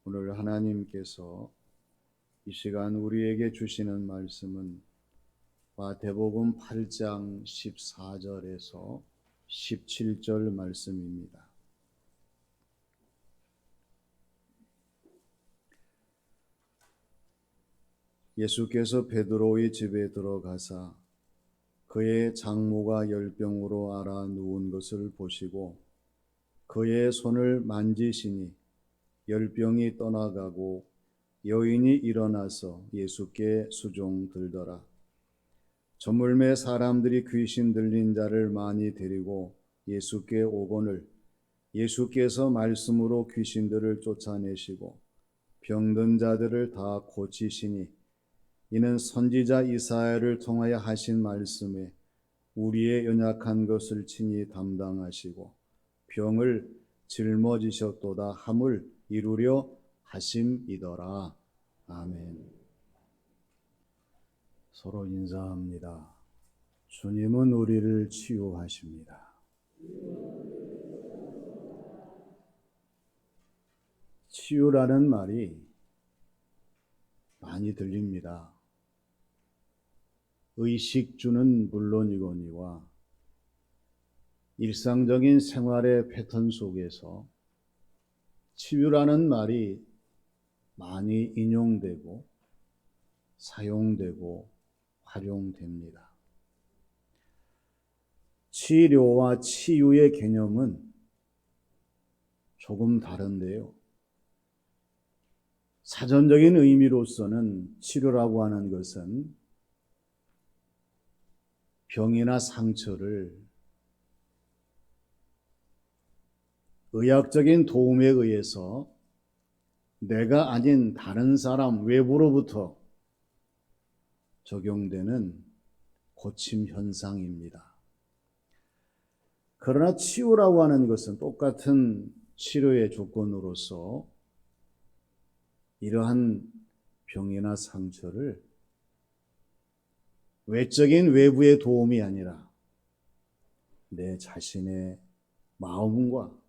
오늘 하나님께서 이 시간 우리에게 주시는 말씀은 마태복음 8장 14절에서 17절 말씀입니다. 예수께서 베드로의 집에 들어가사 그의 장모가 열병으로 앓아 누운 것을 보시고 그의 손을 만지시니 열병이 떠나가고 여인이 일어나서 예수께 수종들더라. 저물매 사람들이 귀신 들린 자를 많이 데리고 예수께 오거늘 예수께서 말씀으로 귀신들을 쫓아내시고 병든 자들을 다 고치시니 이는 선지자 이사야를 통하여 하신 말씀에 우리의 연약한 것을 친히 담당하시고 병을 짊어지셨도다 함을 이루려 하심이더라. 아멘. 서로 인사합니다. 주님은 우리를 치유하십니다. 치유라는 말이 많이 들립니다. 의식주는 물론이거니와 일상적인 생활의 패턴 속에서 치유라는 말이 많이 인용되고 사용되고 활용됩니다. 치료와 치유의 개념은 조금 다른데요. 사전적인 의미로서는 치료라고 하는 것은 병이나 상처를 의학적인 도움에 의해서 내가 아닌 다른 사람 외부로부터 적용되는 고침 현상입니다. 그러나 치유라고 하는 것은 똑같은 치료의 조건으로서 이러한 병이나 상처를 외적인 외부의 도움이 아니라 내 자신의 마음과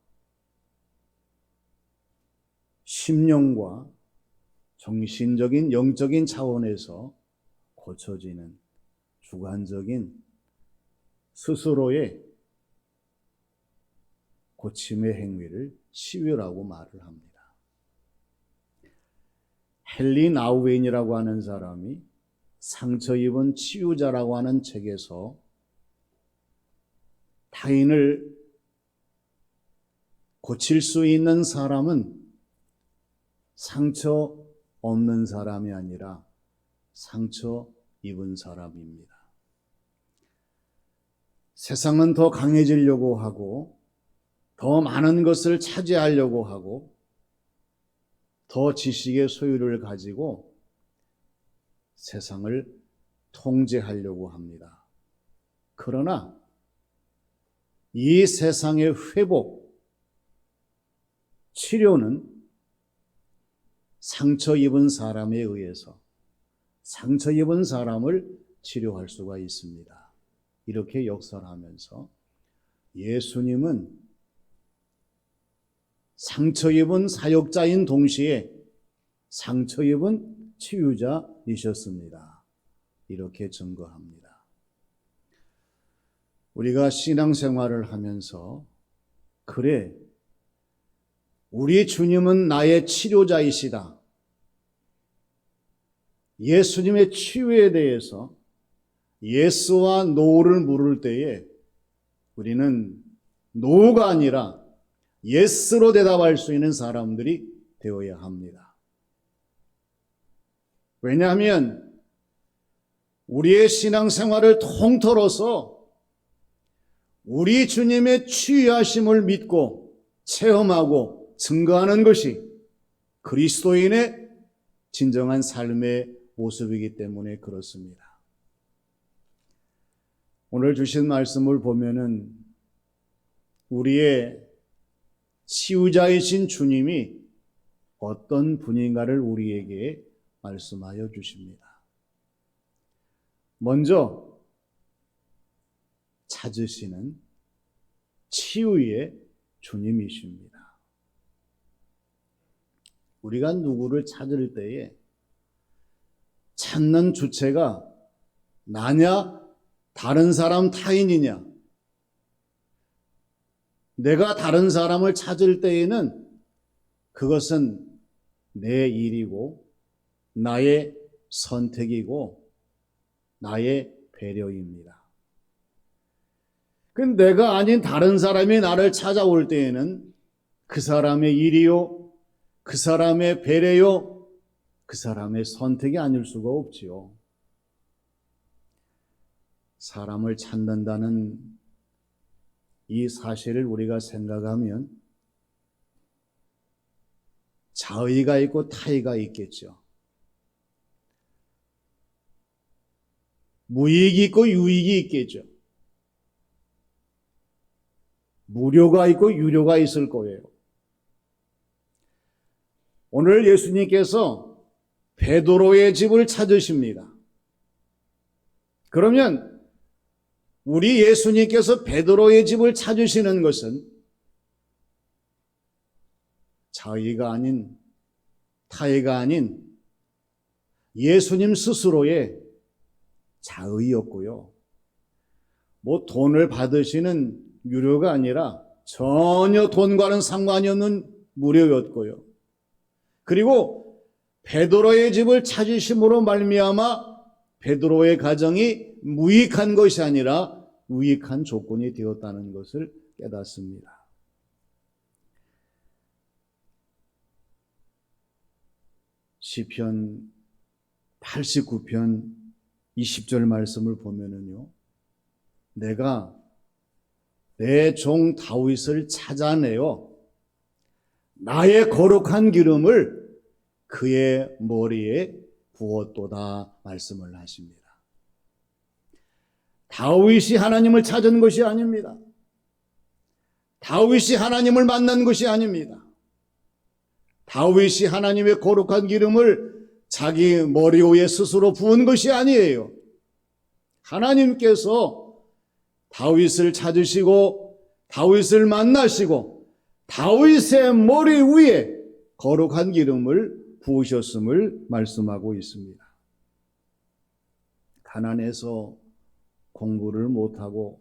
심령과 정신적인 영적인 차원에서 고쳐지는 주관적인 스스로의 고침의 행위를 치유라고 말을 합니다. 헨리 나우웬이라고 하는 사람이 상처 입은 치유자라고 하는 책에서 타인을 고칠 수 있는 사람은 상처 없는 사람이 아니라 상처 입은 사람입니다. 세상은 더 강해지려고 하고 더 많은 것을 차지하려고 하고 더 지식의 소유를 가지고 세상을 통제하려고 합니다. 그러나 이 세상의 회복, 치료는 상처 입은 사람에 의해서 상처 입은 사람을 치료할 수가 있습니다. 이렇게 역설하면서 예수님은 상처 입은 사역자인 동시에 상처 입은 치유자이셨습니다. 이렇게 증거합니다. 우리가 신앙생활을 하면서 그래, 우리 주님은 나의 치료자이시다. 예수님의 치유에 대해서 예스와 노를 물을 때에 우리는 노가 아니라 예스로 대답할 수 있는 사람들이 되어야 합니다. 왜냐하면 우리의 신앙생활을 통틀어서 우리 주님의 치유하심을 믿고 체험하고 증거하는 것이 그리스도인의 진정한 삶의 모습이기 때문에 그렇습니다. 오늘 주신 말씀을 보면은 우리의 치유자이신 주님이 어떤 분인가를 우리에게 말씀하여 주십니다. 먼저 찾으시는 치유의 주님이십니다. 우리가 누구를 찾을 때에 찾는 주체가 나냐, 다른 사람 타인이냐. 내가 다른 사람을 찾을 때에는 그것은 내 일이고 나의 선택이고 나의 배려입니다. 근데 내가 아닌 다른 사람이 나를 찾아올 때에는 그 사람의 일이요, 그 사람의 배려요, 그 사람의 선택이 아닐 수가 없지요. 사람을 찾는다는 이 사실을 우리가 생각하면 자의가 있고 타의가 있겠죠. 무익이 있고 유익이 있겠죠. 무료가 있고 유료가 있을 거예요. 오늘 예수님께서 베드로의 집을 찾으십니다. 그러면 우리 예수님께서 베드로의 집을 찾으시는 것은 자의가 아닌 타의가 아닌 예수님 스스로의 자의였고요. 뭐 돈을 받으시는 유료가 아니라 전혀 돈과는 상관이 없는 무료였고요. 그리고 베드로의 집을 찾으심으로 말미암아 베드로의 가정이 무익한 것이 아니라 유익한 조건이 되었다는 것을 깨닫습니다. 시편 89편 20절 말씀을 보면은요, 내가 내 종 다윗을 찾아내어 나의 거룩한 기름을 그의 머리에 부었도다 말씀을 하십니다. 다윗이 하나님을 찾은 것이 아닙니다. 다윗이 하나님을 만난 것이 아닙니다. 다윗이 하나님의 거룩한 기름을 자기 머리 위에 스스로 부은 것이 아니에요. 하나님께서 다윗을 찾으시고 다윗을 만나시고 다윗의 머리 위에 거룩한 기름을 부으셨음을 말씀하고 있습니다. 가난해서 공부를 못하고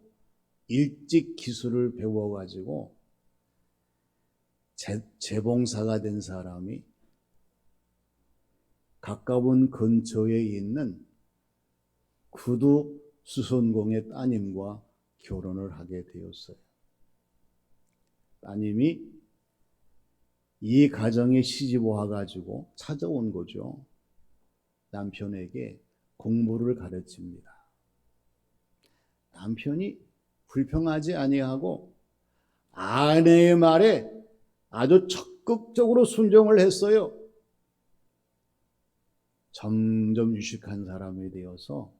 일찍 기술을 배워가지고 재봉사가 된 사람이 가까운 근처에 있는 구두 수선공의 따님과 결혼을 하게 되었어요. 따님이 이 가정에 시집 와가지고 찾아온 거죠. 남편에게 공부를 가르칩니다. 남편이 불평하지 아니하고 아내의 말에 아주 적극적으로 순종을 했어요. 점점 유식한 사람이 되어서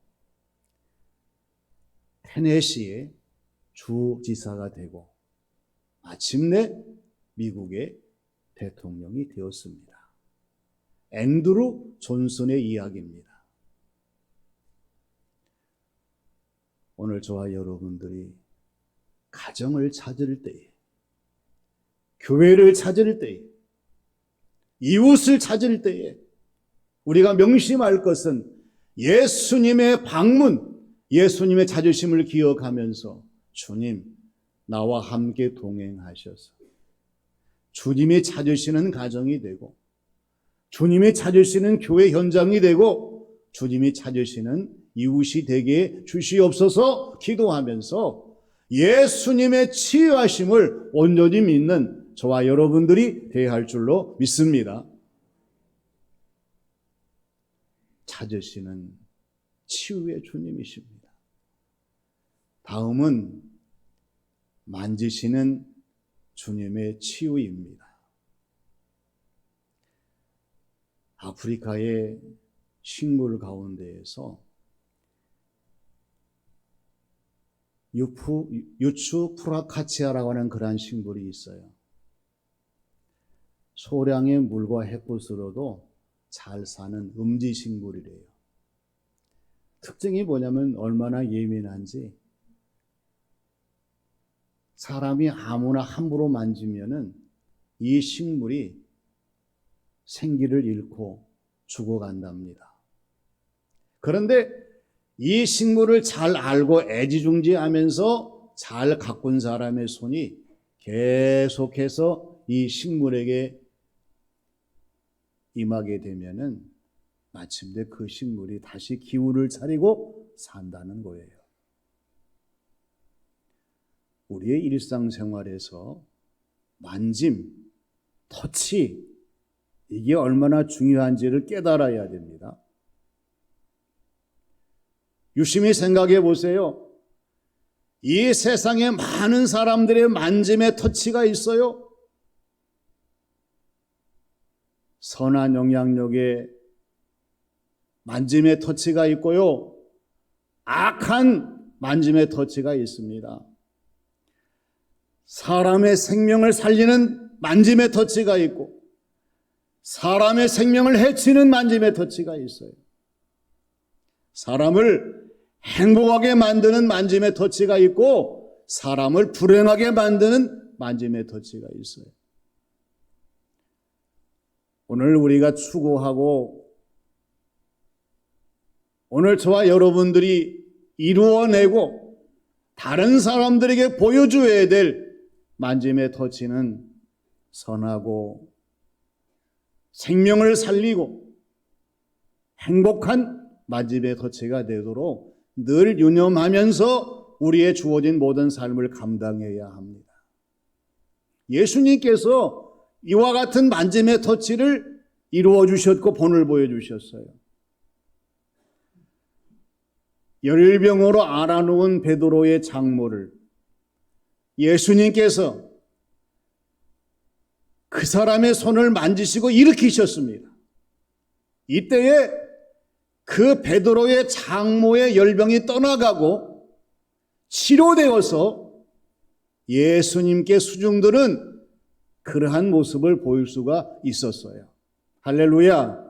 테네시의 주지사가 되고 마침내 미국의 대통령이 되었습니다. 앤드루 존슨의 이야기입니다. 오늘 저와 여러분들이 가정을 찾을 때에, 교회를 찾을 때에, 이웃을 찾을 때에 우리가 명심할 것은 예수님의 방문, 예수님의 찾으심을 기억하면서 주님, 나와 함께 동행하셔서 주님이 찾으시는 가정이 되고 주님이 찾으시는 교회 현장이 되고 주님이 찾으시는 이웃이 되게 주시옵소서 기도하면서 예수님의 치유하심을 온전히 믿는 저와 여러분들이 되어야 할 줄로 믿습니다. 찾으시는 치유의 주님이십니다. 다음은 만지시는 주님의 치유입니다. 아프리카의 식물 가운데에서 유추 프라카치아라고 하는 그러한 식물이 있어요. 소량의 물과 햇빛으로도 잘 사는 음지식물이래요. 특징이 뭐냐면 얼마나 예민한지 사람이 아무나 함부로 만지면은 이 식물이 생기를 잃고 죽어간답니다. 그런데 이 식물을 잘 알고 애지중지하면서 잘 가꾼 사람의 손이 계속해서 이 식물에게 임하게 되면은 마침내 그 식물이 다시 기운을 차리고 산다는 거예요. 우리의 일상생활에서 만짐, 터치, 이게 얼마나 중요한지를 깨달아야 됩니다. 유심히 생각해 보세요. 이 세상에 많은 사람들의 만짐의 터치가 있어요. 선한 영향력에 만짐의 터치가 있고요. 악한 만짐의 터치가 있습니다. 사람의 생명을 살리는 만짐의 터치가 있고 사람의 생명을 해치는 만짐의 터치가 있어요. 사람을 행복하게 만드는 만짐의 터치가 있고 사람을 불행하게 만드는 만짐의 터치가 있어요. 오늘 우리가 추구하고 오늘 저와 여러분들이 이루어내고 다른 사람들에게 보여줘야 될 만짐의 터치는 선하고 생명을 살리고 행복한 만짐의 터치가 되도록 늘 유념하면서 우리의 주어진 모든 삶을 감당해야 합니다. 예수님께서 이와 같은 만짐의 터치를 이루어 주셨고 본을 보여주셨어요. 열병으로 알아놓은 베드로의 장모를 예수님께서 그 사람의 손을 만지시고 일으키셨습니다. 이때에 그 베드로의 장모의 열병이 떠나가고 치료되어서 예수님께 수중들은 그러한 모습을 보일 수가 있었어요. 할렐루야.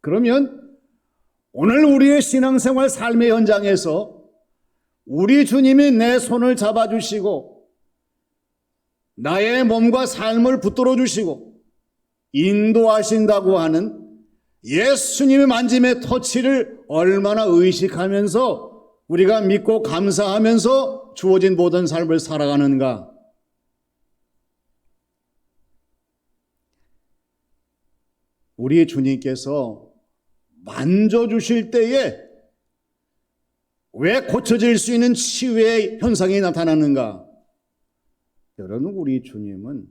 그러면 오늘 우리의 신앙생활 삶의 현장에서 우리 주님이 내 손을 잡아주시고 나의 몸과 삶을 붙들어 주시고 인도하신다고 하는 예수님의 만짐의 터치를 얼마나 의식하면서 우리가 믿고 감사하면서 주어진 모든 삶을 살아가는가. 우리 주님께서 만져주실 때에 왜 고쳐질 수 있는 치유의 현상이 나타나는가? 여러분, 우리 주님은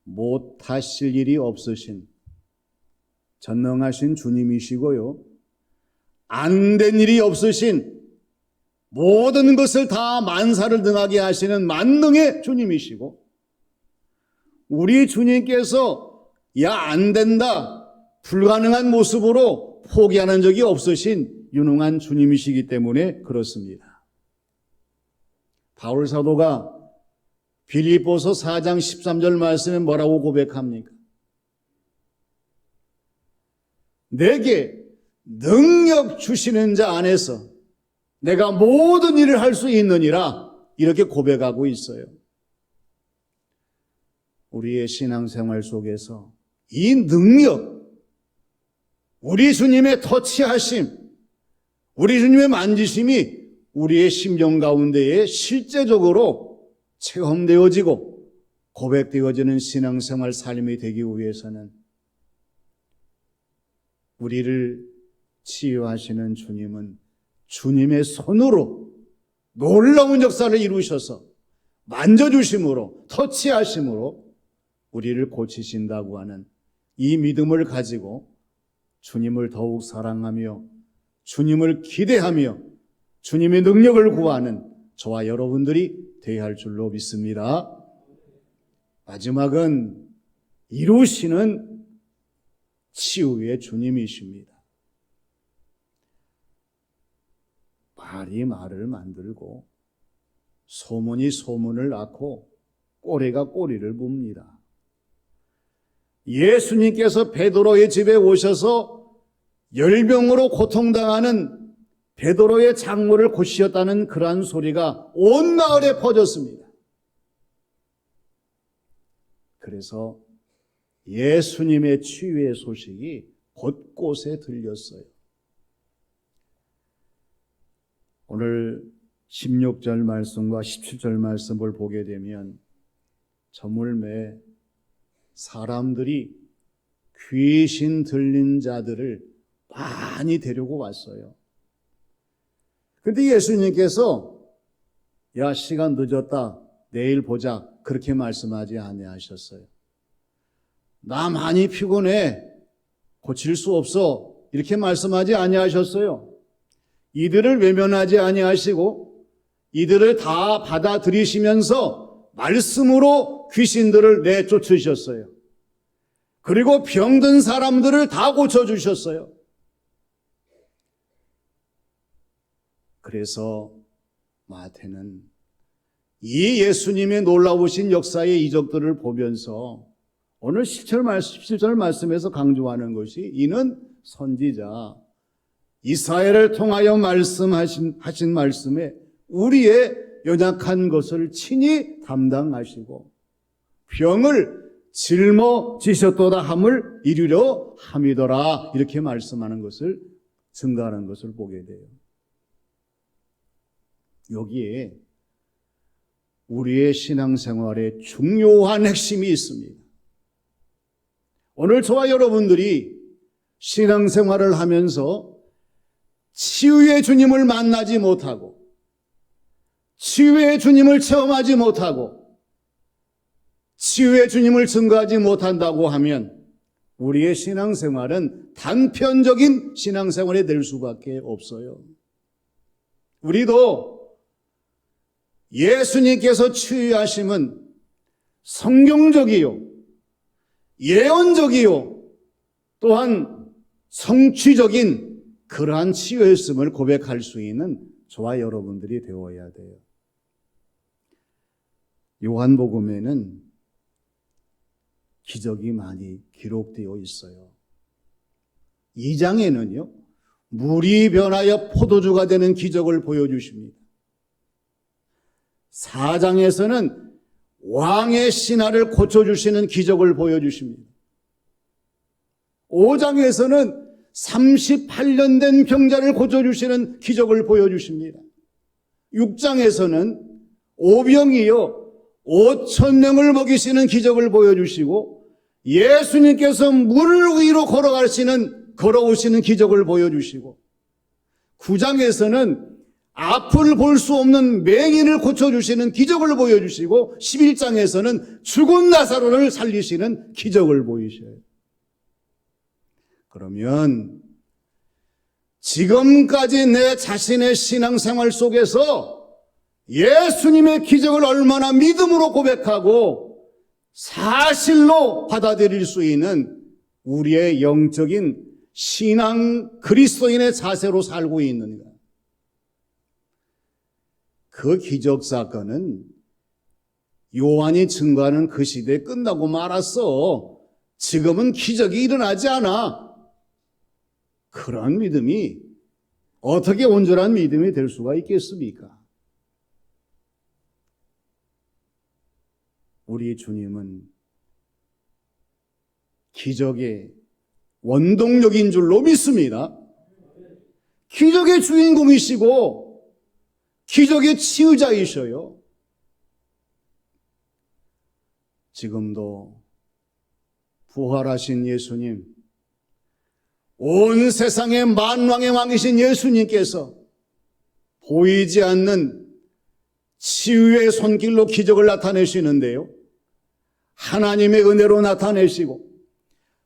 못하실 일이 없으신 전능하신 주님이시고요. 안 된 일이 없으신 모든 것을 다 만사를 능하게 하시는 만능의 주님이시고 우리 주님께서 야, 안 된다, 불가능한 모습으로 포기하는 적이 없으신 유능한 주님이시기 때문에 그렇습니다. 바울 사도가 빌립보서 4장 13절 말씀에 뭐라고 고백합니까? 내게 능력 주시는 자 안에서 내가 모든 일을 할 수 있느니라 이렇게 고백하고 있어요. 우리의 신앙생활 속에서 이 능력, 우리 주님의 터치하심, 우리 주님의 만지심이 우리의 심령 가운데에 실제적으로 체험되어지고 고백되어지는 신앙생활 삶이 되기 위해서는 우리를 치유하시는 주님은 주님의 손으로 놀라운 역사를 이루셔서 만져주심으로 터치하심으로 우리를 고치신다고 하는 이 믿음을 가지고 주님을 더욱 사랑하며 주님을 기대하며 주님의 능력을 구하는 저와 여러분들이 되어야 할 줄로 믿습니다. 마지막은 이루시는 치유의 주님이십니다. 말이 말을 만들고 소문이 소문을 낳고 꼬리가 꼬리를 뭅니다. 예수님께서 베드로의 집에 오셔서 열병으로 고통당하는 베드로의 장모를 고치셨다는 그러한 소리가 온 마을에 퍼졌습니다. 그래서 예수님의 치유의 소식이 곳곳에 들렸어요. 오늘 16절 말씀과 17절 말씀을 보게 되면 저물매 사람들이 귀신 들린 자들을 많이 데리고 왔어요. 근데 예수님께서 야, 시간 늦었다, 내일 보자, 그렇게 말씀하지 아니하셨어요. 나 많이 피곤해, 고칠 수 없어, 이렇게 말씀하지 아니하셨어요. 이들을 외면하지 아니하시고 이들을 다 받아들이시면서 말씀으로 귀신들을 내쫓으셨어요. 그리고 병든 사람들을 다 고쳐주셨어요. 그래서 마태는 이 예수님의 놀라우신 역사의 이적들을 보면서 오늘 17절 말씀에서 강조하는 것이 이는 선지자 이사야를 통하여 말씀하신 말씀에 우리의 연약한 것을 친히 담당하시고 병을 짊어지셨도다 함을 이루려 함이더라, 이렇게 말씀하는 것을 증거하는 것을 보게 돼요. 여기에 우리의 신앙생활에 중요한 핵심이 있습니다. 오늘 저와 여러분들이 신앙생활을 하면서 치유의 주님을 만나지 못하고 치유의 주님을 체험하지 못하고 치유의 주님을 증거하지 못한다고 하면 우리의 신앙생활은 단편적인 신앙생활이 될 수밖에 없어요. 우리도 예수님께서 치유하심은 성경적이요, 예언적이요, 또한 성취적인 그러한 치유였음을 고백할 수 있는 저와 여러분들이 되어야 돼요. 요한복음에는 기적이 많이 기록되어 있어요. 2장에는요, 물이 변하여 포도주가 되는 기적을 보여주십니다. 4장에서는 왕의 신하를 고쳐주시는 기적을 보여주십니다. 5장에서는 38년 된 병자를 고쳐주시는 기적을 보여주십니다. 6장에서는 오병이요 5,000명을 먹이시는 기적을 보여주시고 예수님께서 물 위로 걸어오시는 기적을 보여주시고 9장에서는 앞을 볼 수 없는 맹인을 고쳐주시는 기적을 보여주시고 11장에서는 죽은 나사로를 살리시는 기적을 보이셔요. 그러면 지금까지 내 자신의 신앙생활 속에서 예수님의 기적을 얼마나 믿음으로 고백하고 사실로 받아들일 수 있는 우리의 영적인 신앙 그리스도인의 자세로 살고 있는가? 그 기적 사건은 요한이 증거하는 그 시대에 끝나고 말았어. 지금은 기적이 일어나지 않아. 그런 믿음이 어떻게 온전한 믿음이 될 수가 있겠습니까? 우리 주님은 기적의 원동력인 줄로 믿습니다. 기적의 주인공이시고 기적의 치유자이셔요. 지금도 부활하신 예수님, 온 세상의 만왕의 왕이신 예수님께서 보이지 않는 치유의 손길로 기적을 나타내시는데요, 하나님의 은혜로 나타내시고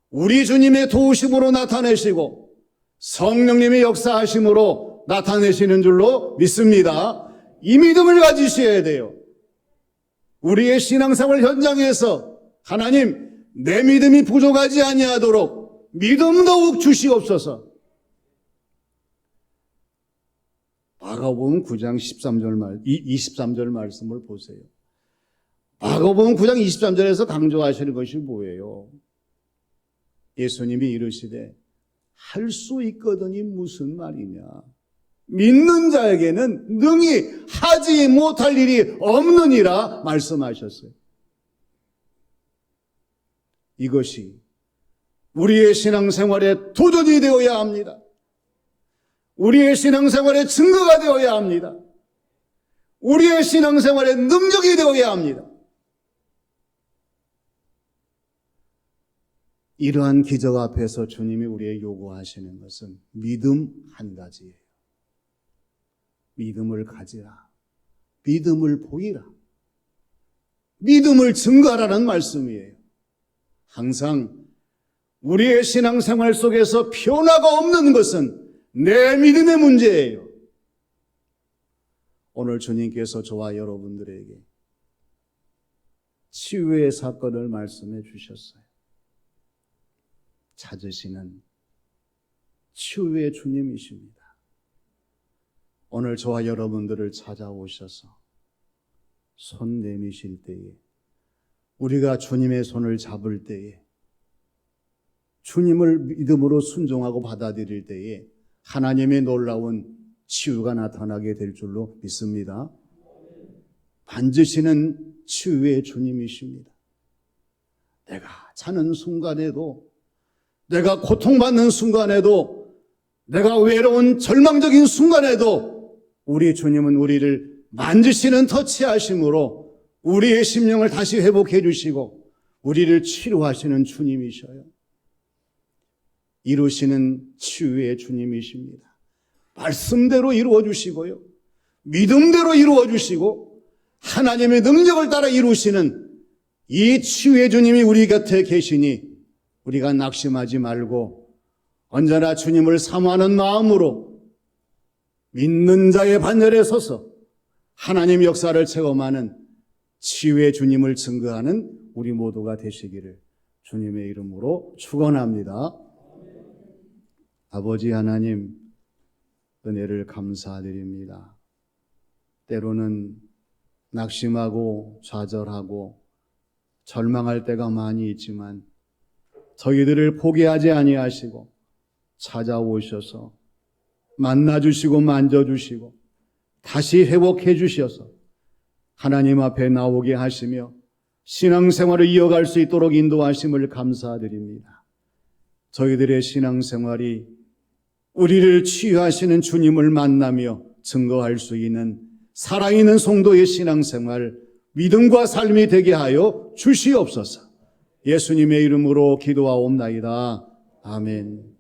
우리 주님의 도우심으로 나타내시고 성령님의 역사하심으로 나타내시는 줄로 믿습니다. 이 믿음을 가지셔야 돼요. 우리의 신앙생활 현장에서 하나님, 내 믿음이 부족하지 아니하도록 믿음 더욱 주시옵소서. 마가복음 9장 23절 말씀을 보세요. 마가복음 9장 23절에서 강조하시는 것이 뭐예요? 예수님이 이르시되 할 수 있거든이 무슨 말이냐? 믿는 자에게는 능히 하지 못할 일이 없느니라 말씀하셨어요. 이것이 우리의 신앙생활의 도전이 되어야 합니다. 우리의 신앙생활의 증거가 되어야 합니다. 우리의 신앙생활의 능력이 되어야 합니다. 이러한 기적 앞에서 주님이 우리에게 요구하시는 것은 믿음 한 가지예요. 믿음을 가지라. 믿음을 보이라. 믿음을 증거하라는 말씀이에요. 항상 우리의 신앙생활 속에서 변화가 없는 것은 내 믿음의 문제예요. 오늘 주님께서 저와 여러분들에게 치유의 사건을 말씀해 주셨어요. 찾으시는 치유의 주님이십니다. 오늘 저와 여러분들을 찾아오셔서 손 내미실 때에, 우리가 주님의 손을 잡을 때에, 주님을 믿음으로 순종하고 받아들일 때에 하나님의 놀라운 치유가 나타나게 될 줄로 믿습니다. 만지시는 치유의 주님이십니다. 내가 자는 순간에도, 내가 고통받는 순간에도, 내가 외로운 절망적인 순간에도 우리 주님은 우리를 만지시는 터치하심으로 우리의 심령을 다시 회복해 주시고 우리를 치료하시는 주님이셔요. 이루시는 치유의 주님이십니다. 말씀대로 이루어 주시고요, 믿음대로 이루어 주시고 하나님의 능력을 따라 이루시는 이 치유의 주님이 우리 곁에 계시니 우리가 낙심하지 말고 언제나 주님을 사모하는 마음으로 믿는 자의 반열에 서서 하나님의 역사를 체험하는 치유의 주님을 증거하는 우리 모두가 되시기를 주님의 이름으로 축원합니다. 아버지 하나님, 은혜를 감사드립니다. 때로는 낙심하고 좌절하고 절망할 때가 많이 있지만 저희들을 포기하지 아니하시고 찾아오셔서 만나주시고 만져주시고 다시 회복해 주셔서 하나님 앞에 나오게 하시며 신앙생활을 이어갈 수 있도록 인도하심을 감사드립니다. 저희들의 신앙생활이 우리를 치유하시는 주님을 만나며 증거할 수 있는 살아있는 성도의 신앙생활, 믿음과 삶이 되게 하여 주시옵소서. 예수님의 이름으로 기도하옵나이다. 아멘.